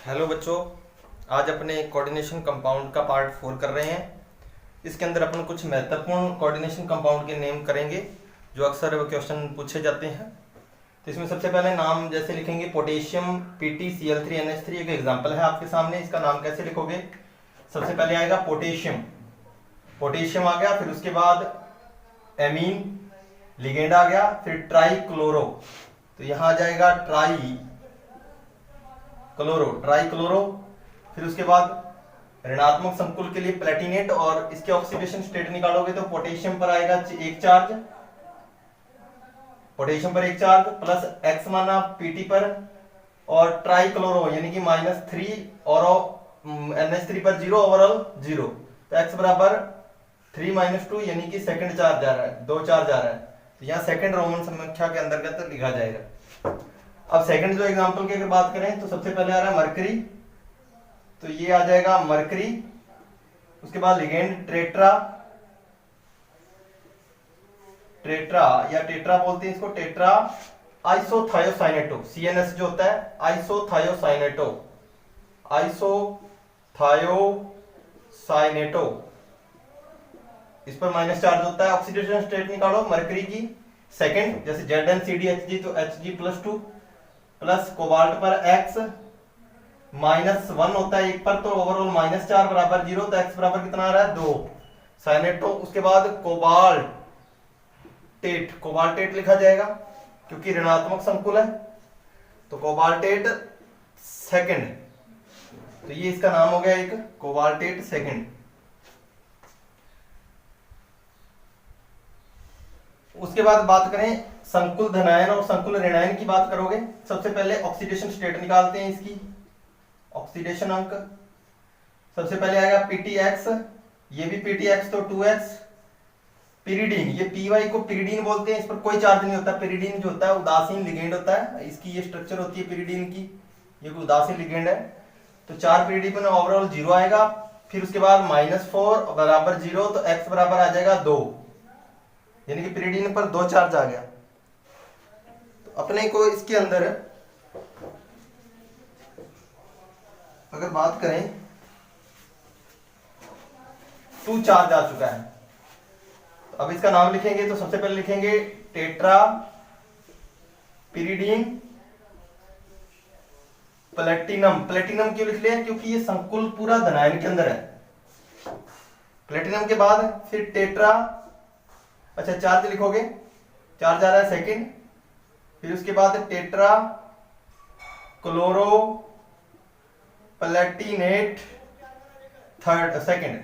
Hello बच्चों, आज अपने कोऑर्डिनेशन कंपाउंड का पार्ट 4 कर रहे हैं। इसके अंदर अपन कुछ महत्वपूर्ण कोऑर्डिनेशन कंपाउंड के नेम करेंगे जो अक्सर क्वेश्चन पूछे जाते हैं। तो इसमें सबसे पहले नाम जैसे लिखेंगे पोटेशियम PtCl3NH3, एक एग्जांपल है आपके सामने। इसका नाम कैसे लिखोगे? सबसे पहले आएगा पोटेशियम, पोटेशियम आ गया, फिर उसके बाद एमीन लिगेंड आ गया, फिर ट्राई क्लोरो, तो यहां आ जाएगा ट्राई क्लोरो। फिर उसके बाद ऋणात्मक संकुल के लिए प्लेटिनेट, और इसके ऑक्सीडेशन स्टेट निकालोगे तो पोटेशियम पर आएगा एक चार्ज, पोटेशियम पर एक चार्ज प्लस एक्स माना Pt पर, और ट्राई क्लोरो यानी कि -3 और NH3 पर 0, ओवरऑल 0, तो x बराबर 3 - 2 यानी कि सेकंड चार्ज जा रहा है, 2 चार्ज आ रहा है, तो यहाँ सेकंड रोमन संख्या के अंतर्गत लिखा जाएगा। अब सेकंड जो एग्जांपल की अगर बात करें तो सबसे पहले आ रहा है मरकरी, तो ये आ जाएगा मरकरी। उसके बाद लिगेंड ट्रेट्रा या टेट्रा बोलते हैं इसको, टेट्रा आइसोथायोसाइनेटो, CNS जो होता है आइसोथायोसाइनेटो, इस पर माइनस चार्ज होता है। ऑक्सीडेशन स्टेट निकालो मरकरी की सेकंड, जैसे ZnCdHg तो Hg+2 प्लस कोबाल्ट पर x -1 होता है एक पर, तो ओवरऑल -4 बराबर 0, तो x बराबर कितना आ रहा है 2 साइनेटो। उसके बाद कोबाल्टेट लिखा जाएगा क्योंकि ऋणात्मक संकुल है, तो कोबाल्टेट सेकंड, तो ये इसका नाम हो गया एक कोबाल्टेट सेकंड। उसके बाद बात करें संकुल धनायन और संकुल ऋणायन की बात करोगे, सबसे पहले ऑक्सीडेशन स्टेट निकालते हैं इसकी, ऑक्सीडेशन अंक सबसे पहले आएगा Ptx, ये भी Ptx तो 2x। पिरिडीन, ये Py को पिरिडीन बोलते हैं, इस पर कोई चार्ज नहीं होता। पिरिडीन जो होता है उदासीन लिगेंड होता है, इसकी ये स्ट्रक्चर होती है पिरिडीन की, ये उदासीन लिगेंड है, तो 4 पिरिडीन पर ओवरऑल 0 आएगा। फिर उसके बाद -4 बराबर 0, तो x बराबर आ जाएगा 2, यानी कि पिरिडीन पर 2 चार्ज आ गया। तो अपने को इसके अंदर अगर बात करें 2 चार्ज आ चुका है, तो अब इसका नाम लिखेंगे तो सबसे पहले लिखेंगे टेट्रा पिरिडीन प्लेटिनम। प्लेटिनम क्यों लिख लिया? क्योंकि ये संकुल पूरा धनायन के अंदर है। प्लेटिनम के बाद फिर टेट्रा, अच्छा चार्ज लिखोगे, चार्ज आ रहा है सेकंड, फिर उसके बाद tetra chloro Palatinate third second,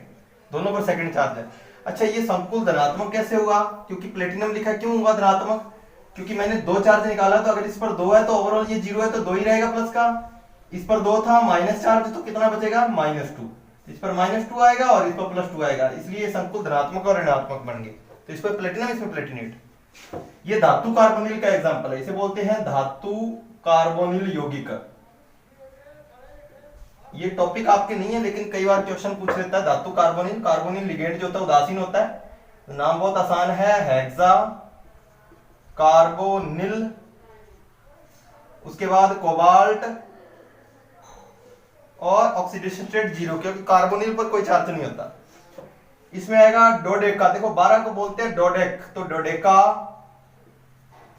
दोनों पर सेकंड चार्ज है। अच्छा ये संकुल धनात्मक कैसे हुआ? क्योंकि प्लेटिनम लिखा, क्यों हुआ धनात्मक? क्योंकि मैंने 2 चार्ज निकाला, तो अगर इस पर 2 है तो ओवरऑल ये 0 है तो 2 ही रहेगा प्लस का, इस पर 2 था माइनस चार्ज, तो कितना बचेगा -2, इस पर -2 आएगा और इस पर +2 आएगा, इसलिए ये संकुल धनात्मक और ऋणात्मक बन गए। तो इस पर प्लेटिनम, इसमें प्लेटिनेट। ये धातु कार्बोनिल का एग्जांपल है, इसे बोलते हैं धातु कार्बोनिल यौगिक। ये टॉपिक आपके नहीं है लेकिन कई बार क्वेश्चन पूछ लेता है। धातु कार्बोनिल, कार्बोनिल लिगेंड जो होता है उदासीन होता है, नाम बहुत आसान है, हेक्सा कार्बोनिल। उसके बाद कोबाल्ट और ऑक्सीडेशन स्टेट 0, क्योंकि कार्बोनिल पर कोई चार्ज नहीं होता। इसमें आएगा डोडेका, देखो 12 को बोलते हैं डोडेक, तो डोडेका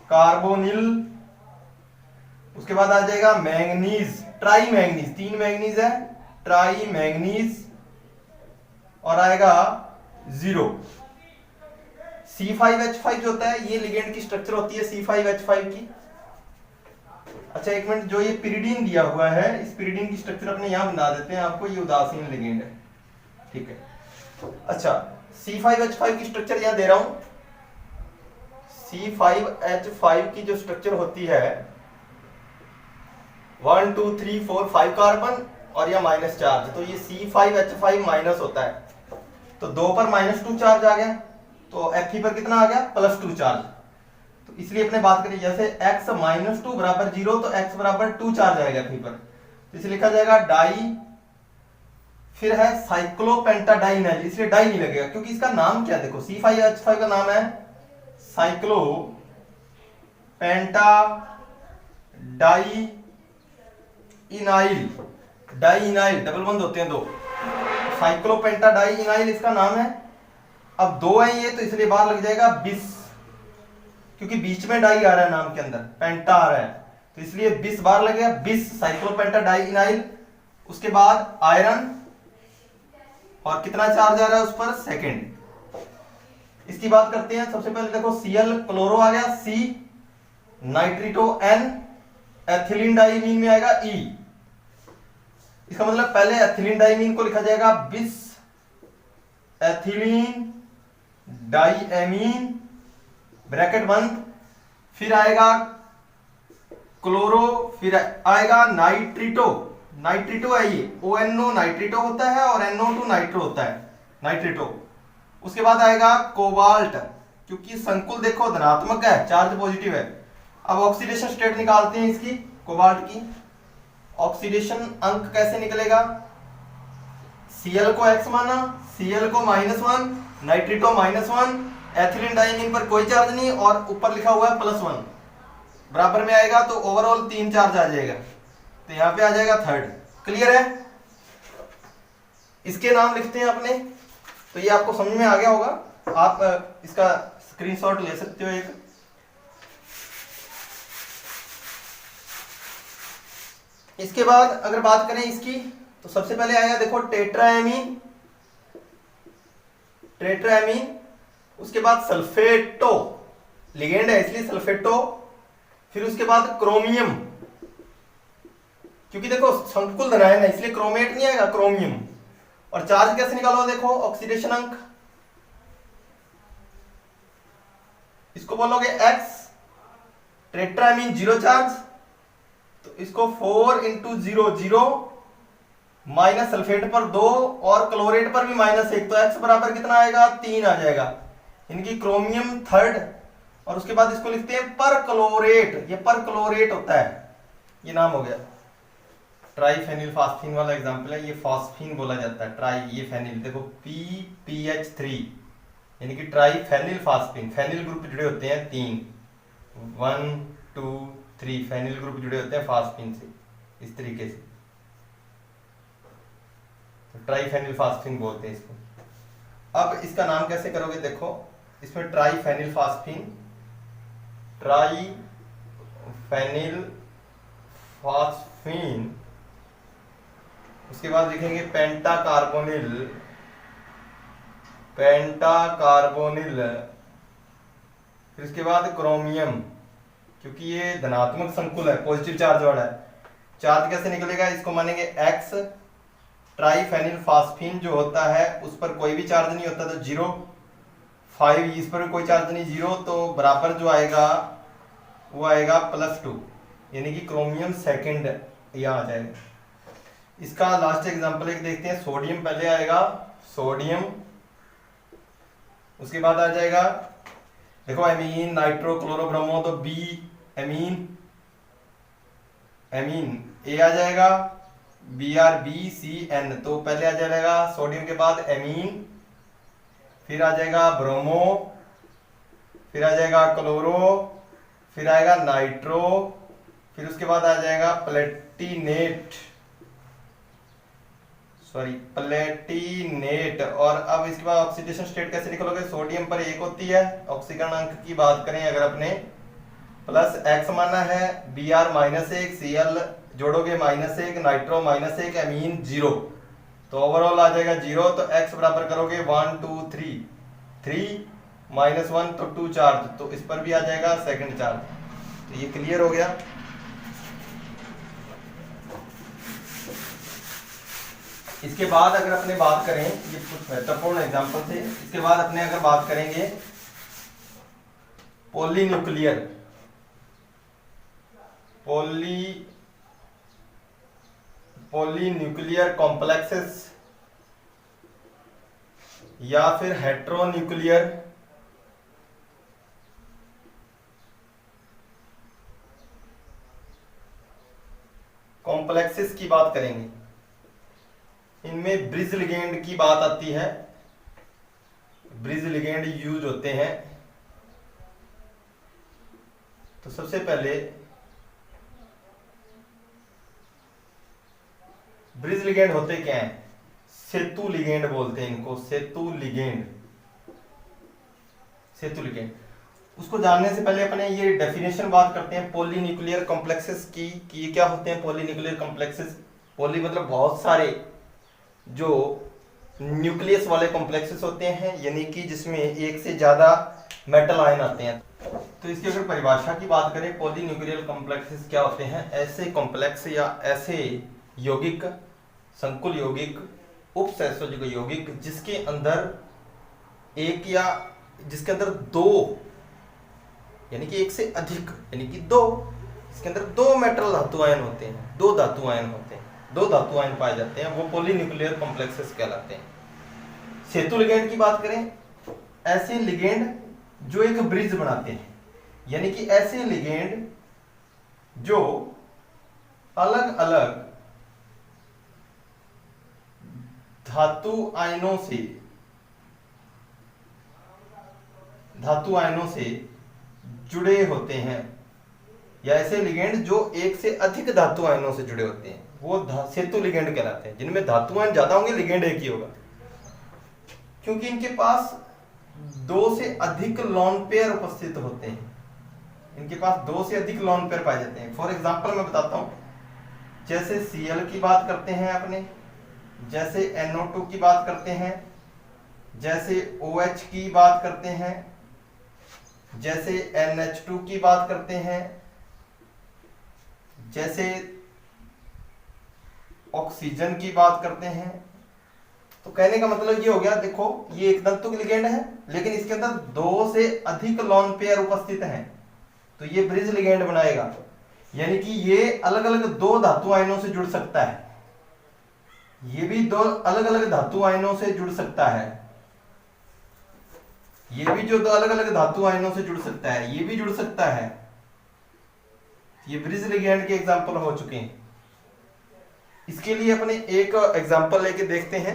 कार्बोनिल। उसके बाद आ जाएगा मैंगनीज, ट्राई मैंगनीज, 3 मैंगनीज है, ट्राई मैंगनीज, और आएगा 0। C5H5 जो होता है, ये लिगेंड की स्ट्रक्चर होती है C5H5 की। अच्छा एक मिनट, जो ये पिरिडीन दिया हुआ है, इस पिरिडीन की स्ट्रक्चर अपने यहां बना देते हैं आपको, ये उदासीन लिगेंड है, ठीक है। अच्छा C5H5 की स्ट्रक्चर यहां दे रहा हूं, C5H5 की जो स्ट्रक्चर होती है 1 2 3 4 5 कार्बन और यह माइनस चार्ज, तो ये C5H5 माइनस होता है, तो 2 पर -2 चार्ज आ गया, तो Fe पर कितना आ गया +2 चार्ज। तो इसलिए अपने बात करें जैसे x -2 बराबर 0, तो x बराबर 2 चार्ज आएगा Fe पर, तो इसे लिखा जाएगा डाई। फिर है साइक्लोपेंटाडाइनाइल, इसलिए डाई नहीं लगेगा क्योंकि इसका नाम क्या है, देखो C5H5 का नाम है साइक्लोपेंटाडाई इनाइल, डाइइनाइल, डबल बंद होते हैं दो, साइक्लोपेंटा डाइइनाइल इसका नाम है। अब दो है ये तो इसलिए बाहर लग जाएगा बिस, क्योंकि बीच में डाई आ रहा है नाम के अंदर, पेंटा आ रहा है तो इसलिए बिस बाहर लगेगा, बिस साइक्लोपेंटा डाइइनाइल। उसके बाद आयरन, और कितना चार्ज आ रहा है उस पर, सेकेंड। इसकी बात करते हैं। सबसे पहले देखो Cl क्लोरो आ गया, C नाइट्रिटो, N एथिलीन डाइमीन में आएगा E। इसका मतलब पहले एथिलीन डाइमीन को लिखा जाएगा बिस एथिलीन डाइएमीन, ब्रैकेट बंद, फिर आएगा क्लोरो, फिर आएगा नाइट्रिटो, नाइट्रिटो है ये, ONO नाइट्रिटो होता है और NO2 नाइट्रो होता है, नाइट्रिटो। उसके बाद आएगा कोबाल्ट, क्योंकि संकुल देखो धनात्मक है, चार्ज पॉजिटिव है। अब ऑक्सीडेशन स्टेट निकालते हैं इसकी, कोबाल्ट की। ऑक्सीडेशन अंक कैसे निकलेगा, Cl को x माना, Cl को -1, नाइट्रिटो -1, एथिलीन डाइमीन पर कोई चार्ज नहीं और ऊपर लिखा हुआ है +1, बराबर में आएगा तो ओवरऑल 3 चार्ज आ जाएगा, तो यहां पे आ जाएगा थर्ड। क्लियर है? इसके नाम लिखते हैं अपने, तो ये आपको समझ में आ गया होगा। आप इसका स्क्रीनशॉट ले सकते हो एक। इसके बाद अगर बात करें इसकी, तो सबसे पहले आएगा देखो टेट्राएमीन, टेट्राएमीन। उसके बाद सल्फेटो, लिगेंड है इसलिए सल्फेटो। फिर उसके बाद क्रोमियम, क्योंकि देखो संकुल धनायन है इसलिए क्रोमेट नहीं आएगा, क्रोमियम। और चार्ज कैसे निकालो, देखो ऑक्सीडेशन अंक, इसको बोलोगे x, टेट्रामीन 0 चार्ज, तो इसको 4 × 0 0, माइनस सल्फेट पर 2 और क्लोरेट पर भी -1, तो x बराबर कितना आएगा, 3 आ जाएगा, इनकी क्रोमियम थर्ड। और उसके बाद इसको लिखते हैं पर क्लोरेट, ये पर क्लोरेट होता है, ये नाम हो गया। ट्राइफेनिल फास्फीन वाला एग्जांपल है, ये फास्फीन बोला जाता है, ट्राई, ये फेनिल, देखो PPH3 यानी कि ट्राइफेनिल फास्फीन। फेनिल ग्रुप जुड़े होते हैं 3, 1 2 3 फेनिल ग्रुप जुड़े होते हैं फास्फीन से, इस तरीके से, तो ट्राइफेनिल फास्फीन बोलते हैं इसको। अब इसका नाम कैसे करोगे, देखो इसमें ट्राइफेनिल फास्फीन, ट्राइफेनिल फास्फीन, उसके बाद लिखेंगे पेंटा कार्बोनिल, पेंटा कार्बोनिल, फिर उसके बाद क्रोमियम, क्योंकि ये धनात्मक संकुल है, पॉजिटिव चार्ज वाला है। चार्ज कैसे निकलेगा, इसको मानेंगे x, ट्राइफेनिल फास्फीन जो होता है उस पर कोई भी चार्ज नहीं होता तो 0, 5 इस पर भी कोई चार्ज नहीं 0, तो बराबर जो आएगा वो आएगा +2, यानी कि क्रोमियम सेकंड यहाँ आ जाएगा। इसका लास्ट एग्जांपल एक देखते हैं, सोडियम पहले आएगा, सोडियम, उसके बाद आ जाएगा देखो एमीन, नाइट्रो, क्लोरो, ब्रोमो, तो बी एमीन, एमीन ए आ जाएगा, BrBCN, तो पहले आ जाएगा सोडियम के बाद एमीन, फिर आ जाएगा ब्रोमो, फिर आ जाएगा क्लोरो, फिर आएगा नाइट्रो, फिर उसके बाद आ जाएगा प्लेटिनेट, सॉरी प्लेटिनेट। और अब इसके बाद ऑक्सीडेशन स्टेट कैसे निकलोगे, सोडियम पर 1 होती है, ऑक्सीकरण अंक की बात करें अगर अपने +x माना है, Br -1, Cl जोड़ोगे -1, नाइट्रो -1, एमीन 0, तो ओवरऑल आ जाएगा 0, तो x बराबर करोगे 1 2 3, 3 -1 तो 2 चार्ज, तो इस पर भी आ जाएगा सेकंड चार्ज। तो ये क्लियर हो गया। इसके बाद अगर अपने बात करें, ये कुछ महत्वपूर्ण एग्जांपल थे, इसके बाद अपने अगर बात करेंगे पॉलीन्यूक्लियर, पॉलीन्यूक्लियर कॉम्प्लेक्सेस या फिर हेट्रोन्यूक्लियर कॉम्प्लेक्सेस की बात करेंगे। इनमें ब्रिज लिगेंड की बात आती है, ब्रिज लिगेंड यूज होते हैं। तो सबसे पहले ब्रिज लिगेंड होते क्या हैं? सेतु लिगेंड बोलते हैं इनको, सेतु लिगेंड। सेतु लिगेंड उसको जानने से पहले अपने ये डेफिनेशन बात करते हैं पॉलीन्यूक्लियर कॉम्प्लेक्सेस की, कि ये क्या होते हैं पॉलीन्यूक्लियर कॉम्प्लेक्सेस। पॉली मतलब बहुत सारे, जो न्यूक्लियस वाले कॉम्प्लेक्सेस होते हैं, यानी कि जिसमें एक से ज्यादा मेटल आयन आते हैं। तो इसकी अगर परिभाषा की बात करें, पॉलीन्यूक्लियर कॉम्प्लेक्सेस क्या होते हैं? ऐसे कॉम्प्लेक्स या ऐसे यौगिक, संकुल यौगिक, उपसहसंयोजक यौगिक जिसके अंदर एक या जिसके अंदर दो, यानी कि एक से अधिक, यानी कि दो, इसके अंदर दो मेटल धातु आयन होते हैं, दो धातु आयन होते हैं, दो धातु आयन पाए जाते हैं, वो पॉलीन्यूक्लियर कॉम्प्लेक्सेस कहलाते हैं। सेतु लिगेंड की बात करें, ऐसे लिगेंड जो एक ब्रिज बनाते हैं, यानी कि ऐसे लिगेंड जो अलग अलग धातु आयनों से जुड़े होते हैं, या ऐसे लिगेंड जो एक से अधिक धातु आयनों से जुड़े होते हैं, वो सेतु लिगेंड कहलाते हैं। जिनमें धातु आयन ज्यादा होंगे, लिगेंड एक ही होगा, क्योंकि इनके पास दो से अधिक लोन पेयर उपस्थित होते हैं। इनके पास दो से अधिक लोन पेयर पाए जाते हैं। फॉर एग्जांपल मैं बताता हूं, जैसे Cl की बात करते हैं अपने, जैसे NO2 की बात करते हैं, जैसे OH की बात करते हैं, जैसे NH2 की बात करते हैं, जैसे ऑक्सीजन की बात करते हैं। तो कहने का मतलब ये हो गया, देखो ये एक तंतुक लिगेंड है, लेकिन इसके अंदर दो से अधिक लोन पेयर उपस्थित हैं, तो ये ब्रिज लिगेंड बनाएगा। यानी कि ये अलग अलग दो धातु आयनों से जुड़ सकता है, ये भी दो अलग अलग धातु आयनों से जुड़ सकता है, ये भी जो दो अलग अलग धातु आयनों से जुड़ सकता है, ये भी जुड़ सकता है। ये ब्रिज लिगेंड के एग्जांपल हो चुके हैं। इसके लिए अपने एक एग्जांपल लेके देखते हैं।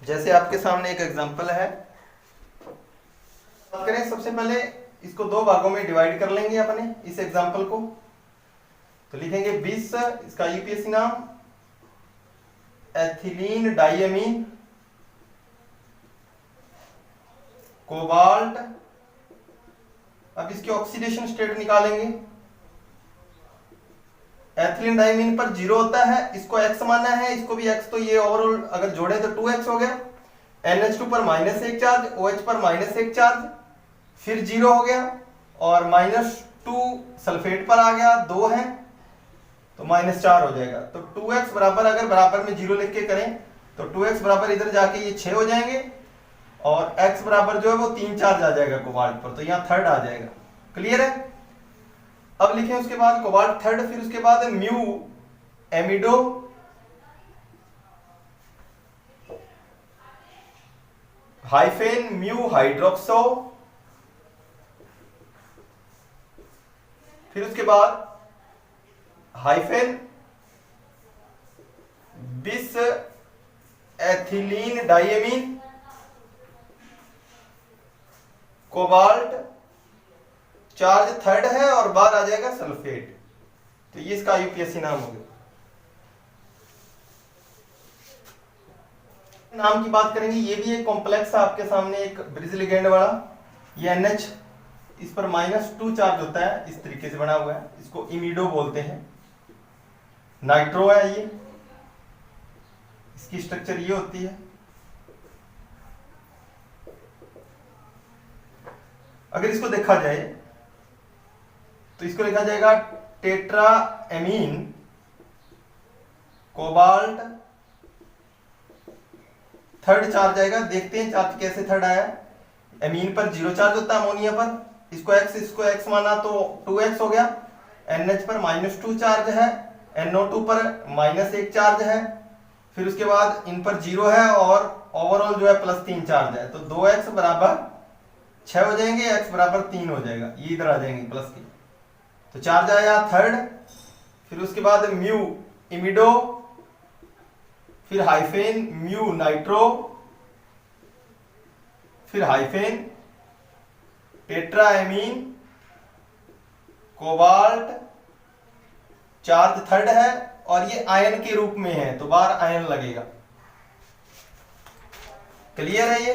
जैसे आपके सामने एक एग्जांपल है, बात करें सबसे पहले इसको दो भागों में डिवाइड कर लेंगे अपने इस एग्जांपल को। तो लिखेंगे 20, इसका यूपीएससी नाम एथिलीन डाइअमीन कोबाल्ट। अब इसके ऑक्सीडेशन स्टेट निकालेंगे। एथिलीन डाइमीन पर 0 होता है, इसको x माना है, इसको भी x, तो ये ओवरऑल अगर जोड़े तो 2x हो गया। NH2 पर -1 चार्ज, OH पर -1 चार्ज, फिर 0 हो गया, और -2 सल्फेट पर आ गया, 2 है तो -4 हो जाएगा। तो 2x बराबर, अगर बराबर में 0 लिख के करें तो 2x बराबर इधर जाके ये 6 हो जाएंगे, और x बराबर जो है वो 3 चार्ज आ जाएगा कोबाल्ट पर, तो यहाँ थर्ड आ जाएगा। क्लियर है? अब लिखें उसके बाद कोबाल्ट थर्ड, फिर उसके बाद म्यू एमिडो हाइफेन म्यू हाइड्रोक्सो, फिर उसके बाद हाइफेन बिस ethylene diamine cobalt, charge third है और बाहर आ जाएगा सल्फेट। तो ये इसका यूपीएससी नाम हो गया। नाम की बात करेंगे, ये भी एक कॉम्प्लेक्स है आपके सामने, एक ब्रिज लिगेंड वाला। ये NH, इस पर -2 चार्ज होता है, इस तरीके से बना हुआ है, इसको इमिडो बोलते हैं। नाइट्रो है ये, इसकी स्ट्रक्चर ये होती है। अगर इसको देखा जाए तो इसको लिखा जाएगा tetra amine cobalt, third charge आएगा। देखते हैं चार्ज कैसे थर्ड आया। एमीन पर 0 चार्ज होता है, अमोनिया पर, इसको x माना तो 2x हो गया। NH पर -2 चार्ज है, NO2 पर -1 चार्ज है, फिर उसके बाद इन पर 0 है, और ओवरऑल जो है +3 चार्ज है, तो 2x बराबर 6 हो जाएंगे, x बराबर 3 हो जाएगा, ये इधर आ जाएंगे प्लस की। तो चार्ज आया थर्ड, फिर उसके बाद म्यू इमिडो, फिर हाइफेन म्यू नाइट्रो, फिर hyphen tetraammine cobalt, charge third है, और ये आयन के रूप में है तो बार आयन लगेगा। क्लियर है ये?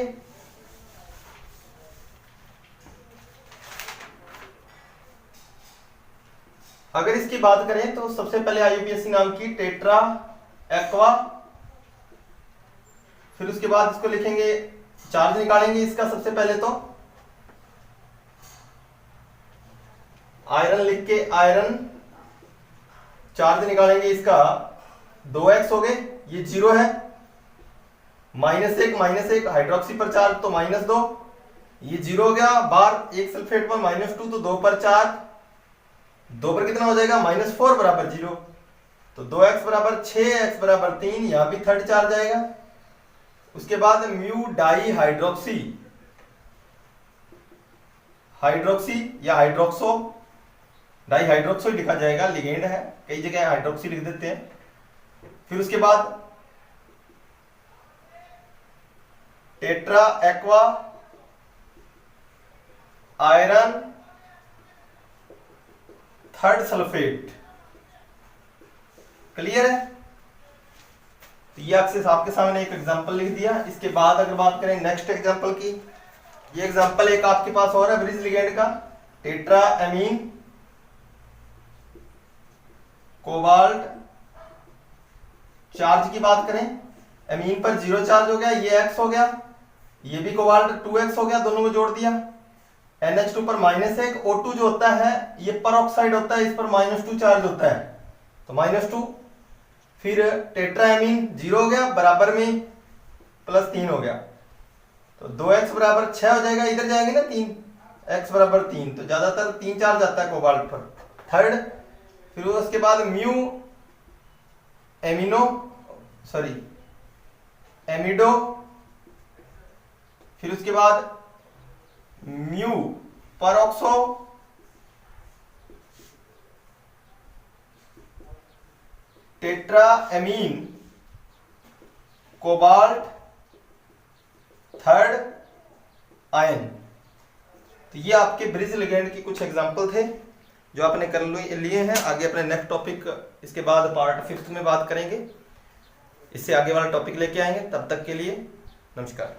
अगर इसकी बात करें तो सबसे पहले IUPAC नाम की टेट्रा एक्वा, फिर उसके बाद इसको लिखेंगे, चार्ज निकालेंगे इसका। सबसे पहले तो आयरन लिख के आयरन चार्ज निकालेंगे इसका, 2x हो गए, ये 0 है, -1 हाइड्रोक्सी पर चार्ज तो -2, ये 0 हो गया। बार एक सल्फेट पर -2 तो 2 पर चार्ज, 2 पर कितना हो जाएगा, -4 बराबर 0, तो 2x बराबर 6, x बराबर 3, यहां भी थर्ड चार्ज आएगा। उसके बाद म्यू डाई हाइड्रोक्सी, हाइड्रोक्सी या हाइड्रोक्सो, डाई हाइड्रोक्सो लिखा जाएगा, लिगेंड है, कई जगह हाइड्रोक्सी लिख देते हैं। फिर उसके बाद tetra aqua iron third sulphate. Clear है? तो ये आपके सामने एक एग्जांपल लिख दिया। इसके बाद अगर बात करें नेक्स्ट एग्जांपल की, ये एग्जांपल एक आपके पास और है ब्रिज लिगेंड का, टेट्रा एमीन कोबाल्ट। चार्ज की बात करें, एमीन पर 0 चार्ज हो गया, ये x हो गया, ये भी कोबाल्ट 2x हो गया, दोनों को जोड़ दिया। NH2 पर -1, O2 जो होता है ये पर ऑक्साइड होता है, इस पर -2 चार्ज होता है तो -2। फिर टेट्राएमीन 0 हो गया, बराबर में +3 हो गया, तो 2x बराबर 6 हो जाएगा, इधर जाएंगे ना 3, x बराबर 3, तो ज्यादातर 3 चार्ज आता है कोबाल्ट पर, थर्ड। फिर उसके बाद म्यू एमिडो, फिर उसके बाद mu peroxo, tetraammine cobalt third ion. तो ये आपके ब्रिज लिगेंड के कुछ एग्जांपल थे जो आपने कर लिए हैं। आगे अपने नेक्स्ट टॉपिक इसके बाद पार्ट 5 में बात करेंगे, इससे आगे वाला टॉपिक लेके आएंगे। तब तक के लिए नमस्कार।